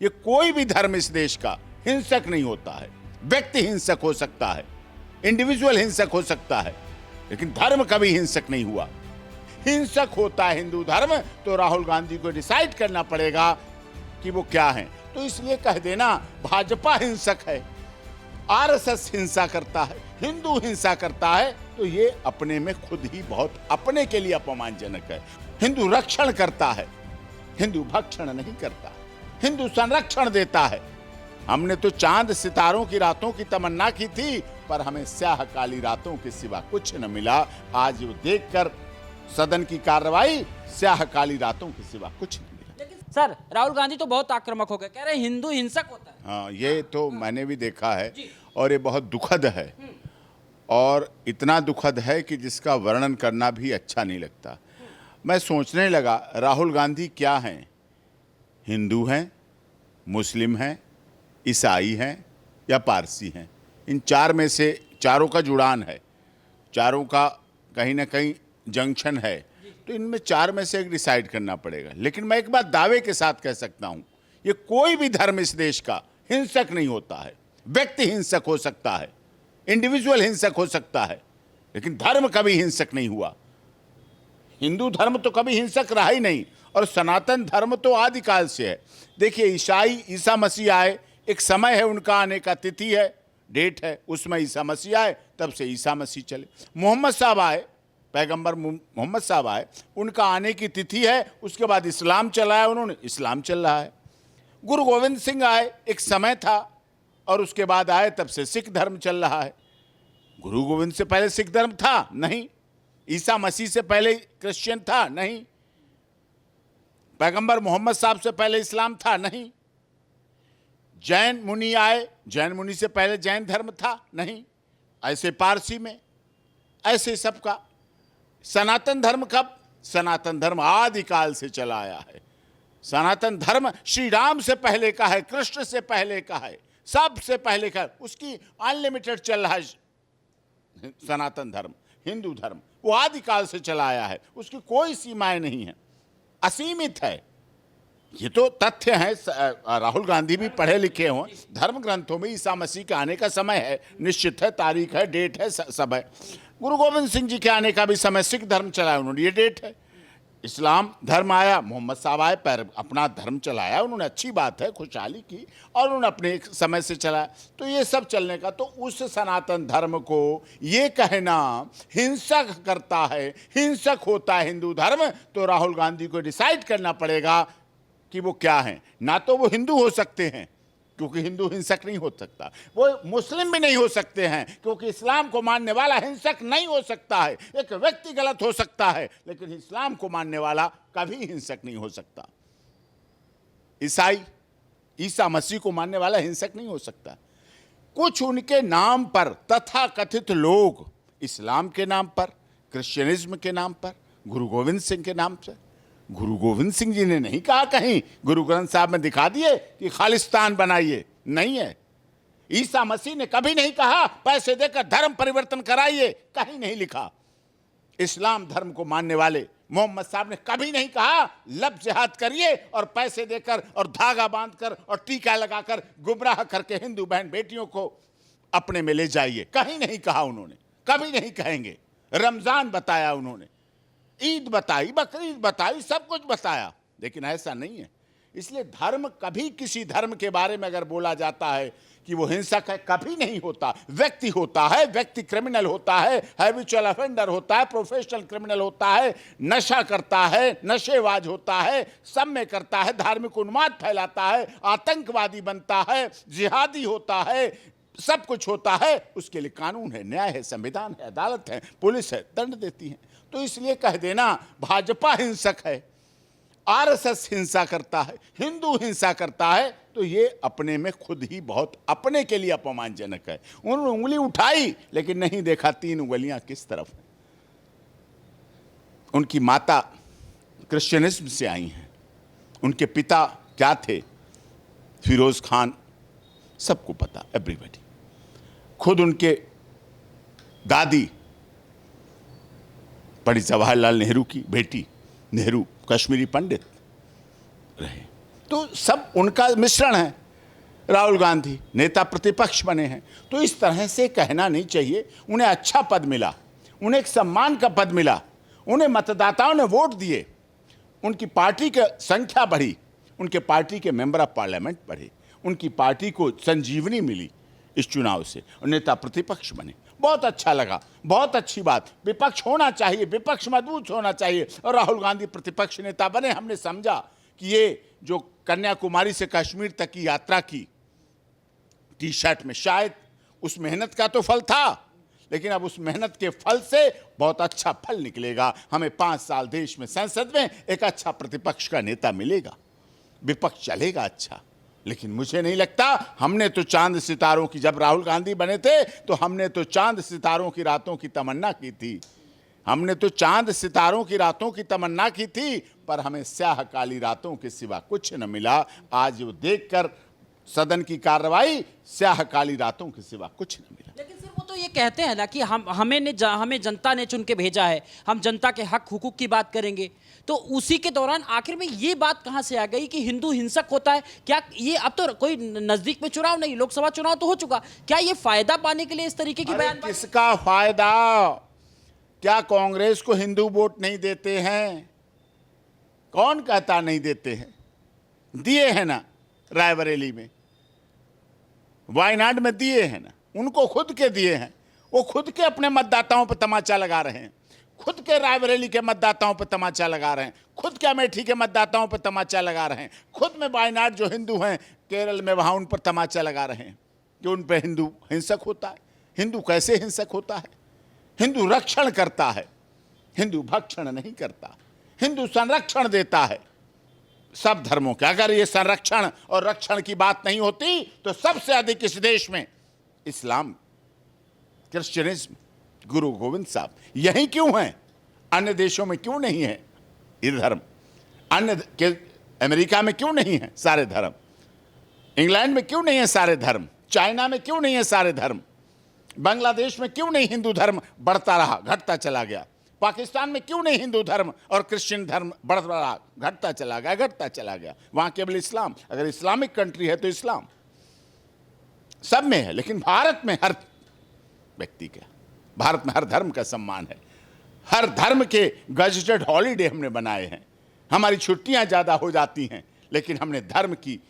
ये कोई भी धर्म इस देश का हिंसक नहीं होता है। व्यक्ति हिंसक हो सकता है, इंडिविजुअल हिंसक हो सकता है, लेकिन धर्म कभी हिंसक नहीं हुआ। हिंसक होता है हिंदू धर्म, तो राहुल गांधी को डिसाइड करना पड़ेगा कि वो क्या है। तो इसलिए कह देना भाजपा हिंसक है, आरएसएस हिंसा करता है, हिंदू हिंसा करता है, तो ये अपने में खुद ही बहुत अपने के लिए अपमानजनक है। हिंदू रक्षण करता है, हिंदू भक्षण नहीं करता। हिंदू संरक्षण देता है। हमने तो चांद सितारों की रातों की तमन्ना की थी, पर हमें स्याह काली रातों के सिवा कुछ न मिला। आज वो देखकर सदन की कार्रवाई स्याह काली रातों के सिवा कुछ नहीं मिला। लेकिन सर, राहुल गांधी तो बहुत आक्रामक हो गए, कह रहे हैं हिंदू हिंसक होता है। हाँ, ये तो मैंने भी देखा है और ये बहुत दुखद है, और इतना दुखद है कि जिसका वर्णन करना भी अच्छा नहीं लगता। मैं सोचने लगा, राहुल गांधी क्या हैं? हिंदू हैं, मुस्लिम हैं, ईसाई हैं या पारसी हैं? इन चार में से चारों का जुड़ान है, चारों का कहीं ना कहीं जंक्शन है, तो इनमें चार में से एक डिसाइड करना पड़ेगा। लेकिन मैं एक बात दावे के साथ कह सकता हूं, ये कोई भी धर्म इस देश का हिंसक नहीं होता है। व्यक्ति हिंसक हो सकता है, इंडिविजुअल हिंसक हो सकता है, लेकिन धर्म कभी हिंसक नहीं हुआ। हिंदू धर्म तो कभी हिंसक रहा ही नहीं, और सनातन धर्म तो आदिकाल से है। देखिए, ईसा मसीह आए, एक समय है उनका आने का, तिथि है, डेट है, उसमें ईसा मसीह आए, तब से ईसा मसीह चले। मोहम्मद साहब आए, पैगंबर मोहम्मद साहब आए, उनका आने की तिथि है, उसके बाद इस्लाम चलाया उन्होंने, इस्लाम चल रहा है। गुरु गोविंद सिंह आए, एक समय था, और उसके बाद आए, तब से सिख धर्म चल रहा है। गुरु गोविंद से पहले सिख धर्म था? नहीं। ईसा मसीह से पहले क्रिश्चियन था? नहीं। पैगंबर मोहम्मद साहब से पहले इस्लाम था? नहीं। जैन मुनि आए, जैन मुनि से पहले जैन धर्म था? नहीं। ऐसे पारसी में, ऐसे सबका। सनातन धर्म कब? सनातन धर्म आदिकाल से चला आया है। सनातन धर्म श्री राम से पहले का है, कृष्ण से पहले का है, सबसे पहले का है। उसकी अनलिमिटेड चल रहा है सनातन धर्म। हिंदू धर्म वो आदिकाल से चला आया है, उसकी कोई सीमाएं नहीं है, असीमित है। ये तो तथ्य है। राहुल गांधी भी पढ़े लिखे हों, धर्म ग्रंथों में ईसा मसीह के आने का समय है, निश्चित है, तारीख है, डेट है, सब है। गुरु गोविंद सिंह जी के आने का भी समय, सिख धर्म चलाया उन्होंने, ये डेट है। इस्लाम धर्म आया, मोहम्मद साहब आए, पर अपना धर्म चलाया उन्होंने, अच्छी बात है, खुशहाली की, और उन्होंने अपने एक समय से चलाया। तो ये सब चलने का, तो उस सनातन धर्म को ये कहना हिंसक करता है, हिंसक होता है हिंदू धर्म, तो राहुल गांधी को डिसाइड करना पड़ेगा कि वो क्या हैं। ना तो वो हिंदू हो सकते हैं, क्योंकि हिंदू हिंसक नहीं हो सकता। वो मुस्लिम भी नहीं हो सकते हैं, क्योंकि इस्लाम को मानने वाला हिंसक नहीं हो सकता है। एक व्यक्ति गलत हो सकता है, लेकिन इस्लाम को मानने वाला कभी हिंसक नहीं हो सकता। ईसाई, ईसा मसीह को मानने वाला हिंसक नहीं हो सकता। कुछ उनके नाम पर तथाकथित लोग, इस्लाम के नाम पर, क्रिश्चियनिज्म के नाम पर, गुरु गोविंद सिंह के नाम से, गुरु गोविंद सिंह जी ने नहीं कहा कहीं, गुरु ग्रंथ साहब में दिखा दिए कि खालिस्तान बनाइए, नहीं है। ईसा मसीह ने कभी नहीं कहा पैसे देकर धर्म परिवर्तन कराइए, कहीं नहीं लिखा। इस्लाम धर्म को मानने वाले मोहम्मद साहब ने कभी नहीं कहा लब जिहाद करिए और पैसे देकर और धागा बांधकर और टीका लगाकर गुमराह करके हिंदू बहन बेटियों को अपने में ले जाइए, कहीं नहीं कहा उन्होंने, कभी नहीं कहेंगे। रमजान बताया उन्होंने, ईद बताई, बकरीद बताई, सब कुछ बताया, लेकिन ऐसा नहीं है। इसलिए धर्म, कभी किसी धर्म के बारे में अगर बोला जाता है कि वो हिंसक है, कभी नहीं होता। व्यक्ति होता है, व्यक्ति क्रिमिनल होता है, हैबिचुअल ऑफेंडर होता है, प्रोफेशनल क्रिमिनल होता है, नशा करता है, नशेबाज होता है, सब में करता है, धार्मिक उन्माद फैलाता है, आतंकवादी बनता है, जिहादी होता है, सब कुछ होता है। उसके लिए कानून है, न्याय है, संविधान है, अदालत है, पुलिस है, दंड देती है। तो इसलिए कह देना भाजपा हिंसक है, आरएसएस हिंसा करता है, हिंदू हिंसा करता है, तो ये अपने में खुद ही बहुत अपने के लिए अपमानजनक है। उन्होंने उंगली उठाई, लेकिन नहीं देखा तीन उंगलियां किस तरफ हैं। उनकी माता क्रिश्चियनिज्म से आई हैं, उनके पिता क्या थे, फिरोज खान, सबको पता, एवरीबॉडी। खुद उनके दादी पंडित जवाहरलाल नेहरू की बेटी, नेहरू कश्मीरी पंडित रहे। तो सब उनका मिश्रण है। राहुल गांधी नेता प्रतिपक्ष बने हैं, तो इस तरह से कहना नहीं चाहिए। उन्हें अच्छा पद मिला, उन्हें एक सम्मान का पद मिला, उन्हें मतदाताओं ने वोट दिए, उनकी पार्टी की संख्या बढ़ी, उनके पार्टी के मेंबर ऑफ पार्लियामेंट बढ़े, उनकी पार्टी को संजीवनी मिली इस चुनाव से, और नेता प्रतिपक्ष बने। बहुत अच्छा लगा, बहुत अच्छी बात। विपक्ष होना चाहिए, विपक्ष मजबूत होना चाहिए, और राहुल गांधी प्रतिपक्ष नेता बने। हमने समझा कि ये जो कन्याकुमारी से कश्मीर तक की यात्रा की टी शर्ट में, शायद उस मेहनत का तो फल था, लेकिन अब उस मेहनत के फल से बहुत अच्छा फल निकलेगा। हमें 5 साल देश में संसद में एक अच्छा प्रतिपक्ष का नेता मिलेगा, विपक्ष चलेगा अच्छा। लेकिन मुझे नहीं लगता, हमने तो चांद सितारों की, जब राहुल गांधी बने थे तो हमने तो चांद सितारों की रातों की तमन्ना की थी, हमने तो चांद सितारों की रातों की तमन्ना की थी, पर हमें स्याह काली रातों के सिवा कुछ न मिला। आज वो देखकर सदन की कार्रवाई, स्याह काली रातों के सिवा कुछ न मिला। लेकिन सर वो तो ये कहते हैं ना कि हमें जनता ने चुन के भेजा है, हम जनता के हक हुकूक की बात करेंगे। तो उसी के दौरान आखिर में ये बात कहां से आ गई कि हिंदू हिंसक होता है? क्या ये, अब तो कोई नजदीक में चुनाव नहीं, लोकसभा चुनाव तो हो चुका, क्या ये फायदा पाने के लिए इस तरीके की बयान? किसका फायदा? क्या कांग्रेस को हिंदू वोट नहीं देते हैं? कौन कहता नहीं देते हैं? दिए हैं ना, रायबरेली में, वायनाड में दिए हैं ना, उनको खुद के दिए हैं। वो खुद के अपने मतदाताओं पर तमाचा लगा रहे हैं, खुद के रायबरेली के मतदाताओं पर तमाचा लगा रहे हैं, खुद के अमेठी के मतदाताओं पर तमाचा लगा रहे हैं, खुद में वायनाड जो हिंदू हैं केरल में, वहाँ उन पर तमाचा लगा रहे हैं कि उन पर हिंदू हिंसक होता है। हिंदू कैसे हिंसक होता है? हिंदू रक्षण करता है, हिंदू भक्षण नहीं करता, हिंदू संरक्षण देता है सब धर्मों के। अगर ये संरक्षण और रक्षण की बात नहीं होती तो सबसे अधिक इस देश में इस्लाम, क्रिश्चियनिज्म, गुरु गोविंद साहब यही क्यों हैं? अन्य देशों में क्यों नहीं है ये धर्म? अन्य के अमेरिका में क्यों नहीं है सारे धर्म? इंग्लैंड में क्यों नहीं है सारे धर्म? चाइना में क्यों नहीं है सारे धर्म? बांग्लादेश में क्यों नहीं हिंदू धर्म बढ़ता रहा, घटता चला गया? पाकिस्तान में क्यों नहीं हिंदू धर्म और क्रिश्चियन धर्म बढ़ रहा, घटता चला गया, घटता चला गया? वहां केवल इस्लाम। अगर इस्लामिक कंट्री है तो इस्लाम सब में है, लेकिन भारत में हर व्यक्ति का, भारत में हर धर्म का सम्मान है। हर धर्म के गजेटेड हॉलीडे हमने बनाए हैं, हमारी छुट्टियां ज्यादा हो जाती हैं, लेकिन हमने धर्म की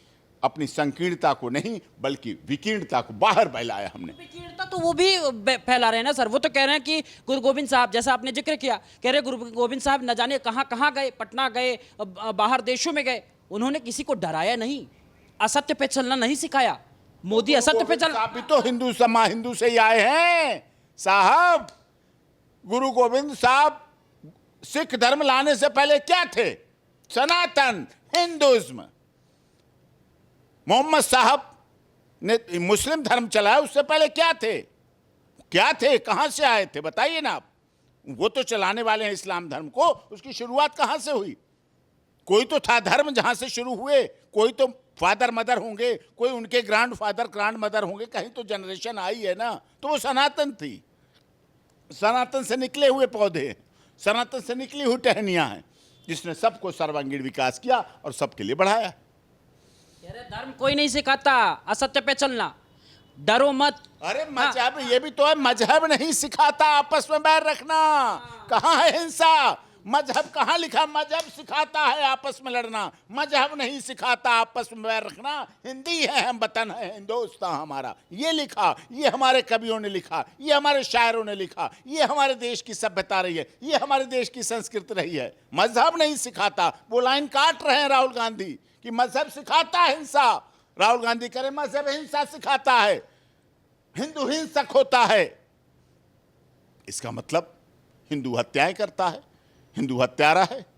अपनी संकीर्णता को नहीं बल्कि विकीर्णता को बाहर फैलाया हमने। विकीर्णता तो वो भी फैला रहे हैं ना सर। वो तो कह रहे हैं कि गुरु गोविंद साहब, जैसा आपने जिक्र किया, कह रहे गुरु गोविंद साहब न जाने कहां कहां गए, पटना गए, बाहर देशों में गए, उन्होंने किसी को डराया नहीं, असत्य पे चलना नहीं सिखाया। मोदी असत्य पे चल, आप भी तो हिंदू से ही आए हैं साहब। गुरु गोविंद साहब सिख धर्म लाने से पहले क्या थे? सनातन हिंदुइज्म। मोहम्मद साहब ने मुस्लिम धर्म चलाया, उससे पहले क्या थे? क्या थे? कहां से आए थे? बताइए ना आप। वो तो चलाने वाले हैं इस्लाम धर्म को, उसकी शुरुआत कहां से हुई? कोई तो था धर्म जहां से शुरू हुए, कोई तो फादर मदर होंगे, कोई उनके ग्रैंड फादर ग्रैंड मदर होंगे, कहीं तो जनरेशन आई है ना। तो वो सनातन थी, सनातन से निकले हुए पौधे हैं, सनातन से निकली हुई टहनियां हैं, जिसने सबको सर्वांगीण विकास किया और सबके लिए बढ़ाया। धर्म कोई नहीं सिखाता असत्य पे चलना, डरो मत। अरे मजहब, ये भी तो है, मजहब नहीं सिखाता आपस में बैर रखना। कहाँ है हिंसा? मजहब कहाँ लिखा? मजहब सिखाता है आपस में लड़ना, मजहब नहीं सिखाता आपस में बैर रखना। हिंदी है, हम वतन है, हिंदुस्तान हमारा, ये लिखा, ये हमारे कवियों ने लिखा, ये हमारे शायरों ने लिखा, ये हमारे देश की सभ्यता रही है, ये हमारे देश की संस्कृति रही है। मजहब नहीं सिखाता। वो लाइन काट रहे हैं राहुल गांधी कि मजहब सिखाता है हिंसा। राहुल गांधी करे मजहब हिंसा सिखाता है, हिंदू हिंसक होता है। इसका मतलब हिंदू हत्याएं करता है, हिंदू हत्यारा है।